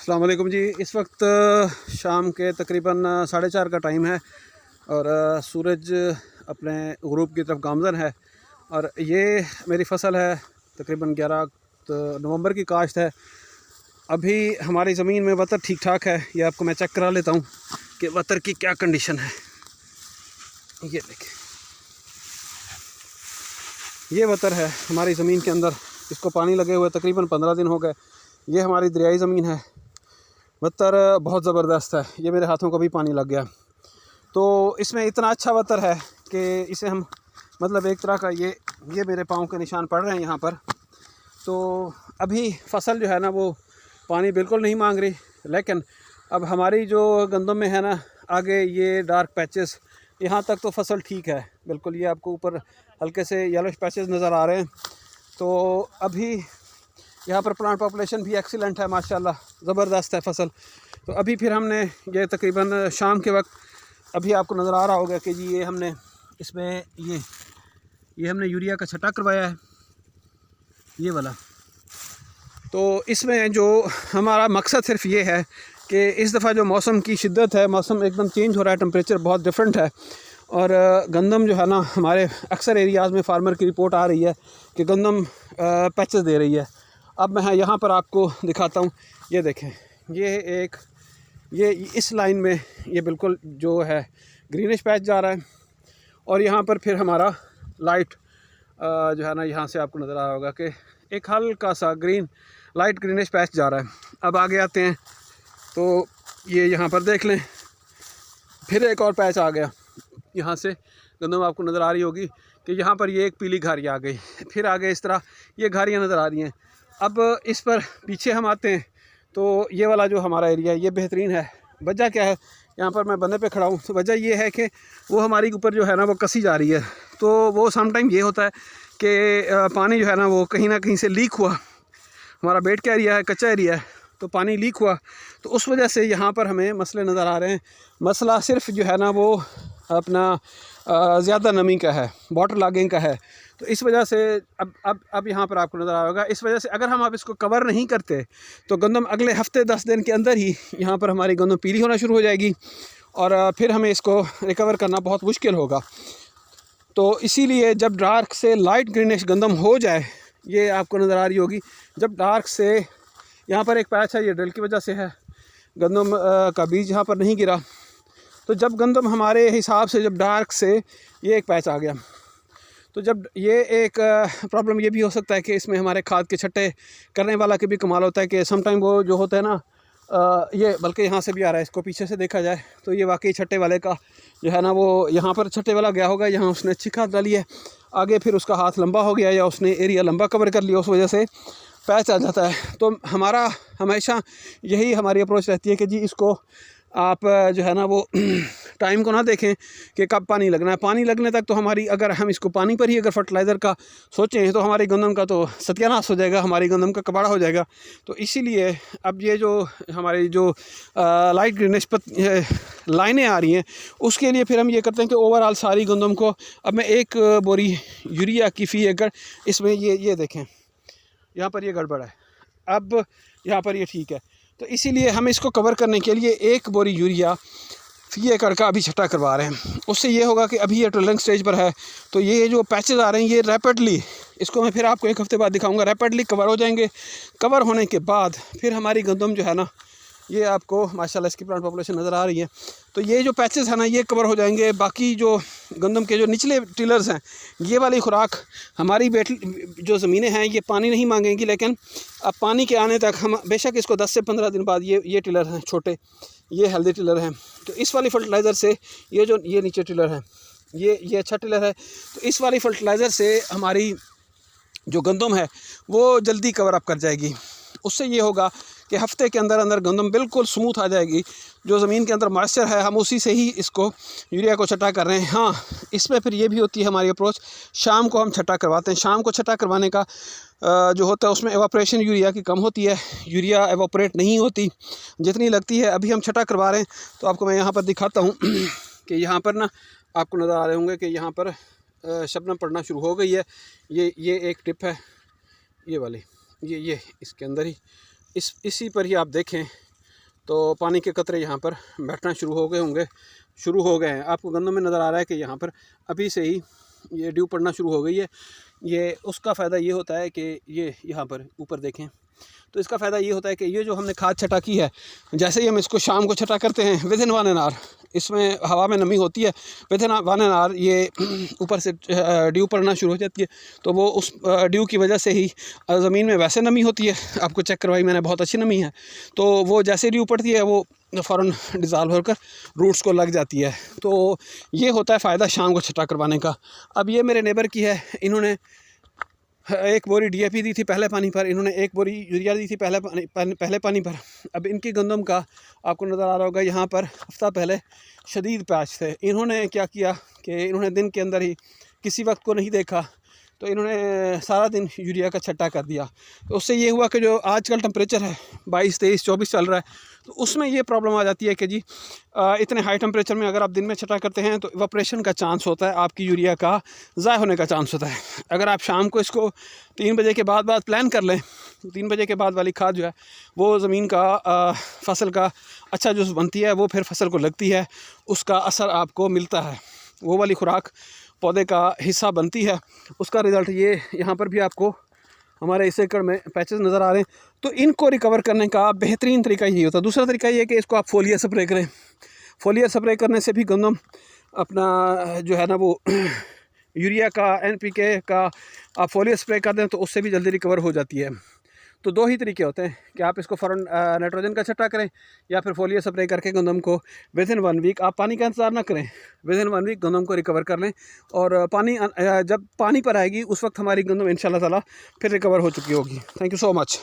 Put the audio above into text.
अस्सलाम वालेकुम जी। इस वक्त शाम के तकरीबन 4:30 का टाइम है और सूरज अपने गुरूब की तरफ गामज़न है। और ये मेरी फ़सल है, तकरीबन 11 नवंबर की काश्त है। अभी हमारी ज़मीन में वतर ठीक ठाक है। ये आपको मैं चेक करा लेता हूँ कि वतर की क्या कंडीशन है। ये देखें, ये वतर है हमारी ज़मीन के अंदर। इसको पानी लगे हुए तकरीबन 15 दिन हो गए। ये हमारी दरियाई ज़मीन है। वतर बहुत ज़बरदस्त है। ये मेरे हाथों को भी पानी लग गया। तो इसमें इतना अच्छा वतर है कि इसे हम मतलब एक तरह का ये मेरे पाँव के निशान पड़ रहे हैं यहाँ पर। तो अभी फ़सल जो है ना वो पानी बिल्कुल नहीं मांग रही। लेकिन अब हमारी जो गंदम में है ना, आगे ये डार्क पैचेस, यहाँ तक तो फ़सल ठीक है बिल्कुल। ये आपको ऊपर हल्के से येलोश पैचेस नज़र आ रहे हैं। तो अभी यहाँ पर प्लांट पॉपुलेशन भी एक्सीलेंट है माशाल्लाह, ज़बरदस्त है फ़सल। तो अभी फिर हमने ये तकरीबन शाम के वक्त अभी आपको नज़र आ रहा होगा कि जी ये हमने इसमें ये हमने यूरिया का छटा करवाया है, ये वाला। तो इसमें जो हमारा मकसद सिर्फ ये है कि इस दफ़ा जो मौसम की शिद्दत है, मौसम एकदम चेंज हो रहा है, टेम्परेचर बहुत डिफरेंट है। और गंदम जो है ना, हमारे अक्सर एरियाज़ में फार्मर की रिपोर्ट आ रही है कि गंदम पैचेस दे रही है। अब मैं यहाँ पर आपको दिखाता हूँ। ये देखें, ये इस लाइन में ये बिल्कुल जो है ग्रीनिश पैच जा रहा है। और यहाँ पर फिर हमारा लाइट जो है ना, यहाँ से आपको नज़र आ रहा होगा कि एक हल्का सा लाइट ग्रीनिश पैच जा रहा है। अब आगे आते हैं तो ये यहाँ पर देख लें, फिर एक और पैच आ गया। यहाँ से गंदम आपको नज़र आ रही होगी कि यहाँ पर ये एक पीली घारी आ गई। फिर आगे इस तरह ये घारियाँ नज़र आ रही हैं। अब इस पर पीछे हम आते हैं तो ये वाला जो हमारा एरिया है ये बेहतरीन है। वजह क्या है, यहाँ पर मैं बंदे पे खड़ा हूँ, तो वजह ये है कि वो हमारी ऊपर जो है ना वो कसी जा रही है। तो वो समटाइम ये होता है कि पानी जो है ना वो कहीं ना कहीं से लीक हुआ। हमारा बेड का एरिया है, कच्चा एरिया है, तो पानी लीक हुआ। तो उस वजह से यहाँ पर हमें मसले नज़र आ रहे हैं। मसला सिर्फ जो है ना वो अपना ज़्यादा नमी का है, वाटर लॉगिंग का है। तो इस वजह से अब यहाँ पर आपको नज़र आ होगा, इस वजह से अगर हम अब इसको कवर नहीं करते तो गंदम अगले हफ्ते 10 दिन के अंदर ही यहाँ पर हमारी गंदम पीली होना शुरू हो जाएगी और फिर हमें इसको रिकवर करना बहुत मुश्किल होगा। तो इसीलिए जब डार्क से लाइट ग्रीनिश गंदम हो जाए, ये आपको नज़र आ रही होगी, जब डार्क से यहाँ पर एक पैच है, ये ड्रिल की वजह से है, गंदम का बीज यहाँ पर नहीं गिरा। तो जब गंदम हमारे हिसाब से जब डार्क से ये एक पैच आ गया, तो जब ये एक प्रॉब्लम ये भी हो सकता है कि इसमें हमारे खाद के छट्टे करने वाला के भी कमाल होता है कि समटाइम वो जो होता है ना ये बल्कि यहाँ से भी आ रहा है, इसको पीछे से देखा जाए तो ये वाकई छट्टे वाले का जो है ना वो यहाँ पर छट्टे वाला गया होगा, यहाँ उसने अच्छी खाद डाली है, आगे फिर उसका हाथ लंबा हो गया या उसने एरिया लंबा कवर कर लिया, उस वजह से पैच आ जाता है। तो हमारा हमेशा यही हमारी अप्रोच रहती है कि जी इसको आप जो है ना वो टाइम को ना देखें कि कब पानी लगना है। पानी लगने तक तो हमारी, अगर हम इसको पानी पर ही अगर फर्टिलाइज़र का सोचें तो हमारी गंदम का तो सत्यानाश हो जाएगा, हमारी गंदम का कबाड़ा हो जाएगा। तो इसीलिए अब ये जो हमारी जो लाइट ग्रीनिश लाइनें आ रही हैं, उसके लिए फिर हम ये करते हैं कि ओवरऑल सारी गंदम को अब मैं 1 बोरी यूरिया की फ़ी एकड़ इसमें ये देखें, यहाँ पर ये गड़बड़ है, अब यहाँ पर ये ठीक है। तो इसीलिए हम इसको कवर करने के लिए 1 बोरी यूरिया फ़ी एकड़ का अभी छटा करवा रहे हैं। उससे ये होगा कि अभी ये ट्रिलिंग स्टेज पर है, तो ये जो पैचेस आ रहे हैं ये रैपिडली, इसको मैं फिर आपको 1 हफ्ते बाद दिखाऊंगा, रैपिडली कवर हो जाएंगे। कवर होने के बाद फिर हमारी गंदम जो है ना, ये आपको माशाल्लाह इसकी प्लांट पॉपुलेशन नज़र आ रही है। तो ये जो पैचेस है ना ये कवर हो जाएंगे। बाकी जो गंदम के जो निचले टिलर्स हैं, ये वाली खुराक हमारी जो ज़मीनें हैं ये पानी नहीं मांगेंगी, लेकिन अब पानी के आने तक हम बेशक इसको 10 से 15 दिन बाद ये टिलर हैं छोटे, ये हेल्दी टिलर हैं। तो इस वाली फर्टिलाइज़र से ये नीचे टिलर है, ये अच्छा टिलर है। तो इस वाली फर्टिलाइज़र से हमारी जो गंदम है वो जल्दी कवर अप कर जाएगी। उससे ये होगा कि हफ्ते के अंदर अंदर गंदम बिल्कुल स्मूथ आ जाएगी। जो ज़मीन के अंदर मॉइस्चर है हम उसी से ही इसको यूरिया को छटा कर रहे हैं। हाँ, इसमें फिर ये भी होती है हमारी अप्रोच, शाम को हम छटा करवाते हैं। शाम को छटा करवाने का जो होता है उसमें एवापोरेशन यूरिया की कम होती है, यूरिया एवापोरेट नहीं होती जितनी लगती है। अभी हम छटा करवा रहे हैं तो आपको मैं यहाँ पर दिखाता हूँ कि यहाँ पर ना आपको नज़र आ रहे होंगे कि यहाँ पर शबनम पड़ना शुरू हो गई है। ये एक टिप है, ये वाली, ये इसके अंदर ही इसी पर ही आप देखें तो पानी के कतरे यहाँ पर बैठना शुरू हो गए हैं। आपको गंदम में नज़र आ रहा है कि यहाँ पर अभी से ही ये ड्यू पड़ना शुरू हो गई है। ये उसका फ़ायदा ये होता है कि ये यहाँ पर ऊपर देखें, तो इसका फ़ायदा ये होता है कि ये जो हमने खाद छटा की है, जैसे ही हम इसको शाम को छटा करते हैं, विद इन 1 आवर इसमें हवा में नमी होती है, विद इन 1 आवर ये ऊपर से ड्यू पड़ना शुरू हो जाती है। तो वो उस ड्यू की वजह से ही ज़मीन में वैसे नमी होती है, आपको चेक करवाई मैंने, बहुत अच्छी नमी है। तो वो जैसे ड्यू पड़ती है वो फ़ौरन डिज़ाल्व होकर रूट्स को लग जाती है। तो ये होता है फ़ायदा शाम को छटा करवाने का। अब ये मेरे नेबर की है, इन्होंने 1 बोरी DAP दी थी पहले पानी पर, इन्होंने 1 बोरी यूरिया दी थी पहले पानी पर। अब इनकी गंदम का आपको नज़र आ रहा होगा, यहाँ पर हफ्ता पहले शदीद पैच थे। इन्होंने क्या किया कि इन्होंने दिन के अंदर ही, किसी वक्त को नहीं देखा, तो इन्होंने सारा दिन यूरिया का छट्टा कर दिया। तो उससे ये हुआ कि जो आजकल टेम्परेचर है 22, 23, 24 चल रहा है, तो उसमें ये प्रॉब्लम आ जाती है कि जी इतने हाई टेम्परेचर में अगर आप दिन में छटा करते हैं तो इवापोरेशन का चांस होता है, आपकी यूरिया का ज़ाय होने का चांस होता है। अगर आप शाम को इसको 3 बजे के बाद प्लान कर लें, तो 3 बजे के बाद वाली खाद जो है वो ज़मीन का फसल का अच्छा जो बनती है, वो फिर फसल को लगती है, उसका असर आपको मिलता है, वो वाली खुराक पौधे का हिस्सा बनती है। उसका रिज़ल्ट ये यहाँ पर भी आपको हमारे इस एकड़ में पैचेस नज़र आ रहे हैं। तो इनको रिकवर करने का बेहतरीन तरीका यही होता है। दूसरा तरीका ये है कि इसको आप फोलियर स्प्रे करें। फोलियर स्प्रे करने से भी गंदम अपना जो है ना वो यूरिया का, NPK का आप फोलियर स्प्रे कर दें तो उससे भी जल्दी रिकवर हो जाती है। तो 2 ही तरीके होते हैं कि आप इसको फ़ौरन नाइट्रोजन का छट्टा करें, या फिर फोलियर स्प्रे करके गंदम को विद इन 1 वीक, आप पानी का इंतज़ार ना करें, विद इन 1 वीक गंदम को रिकवर कर लें। और जब पानी पर आएगी उस वक्त हमारी गंदम इंशाल्लाह ताला फिर रिकवर हो चुकी होगी। Thank you so much.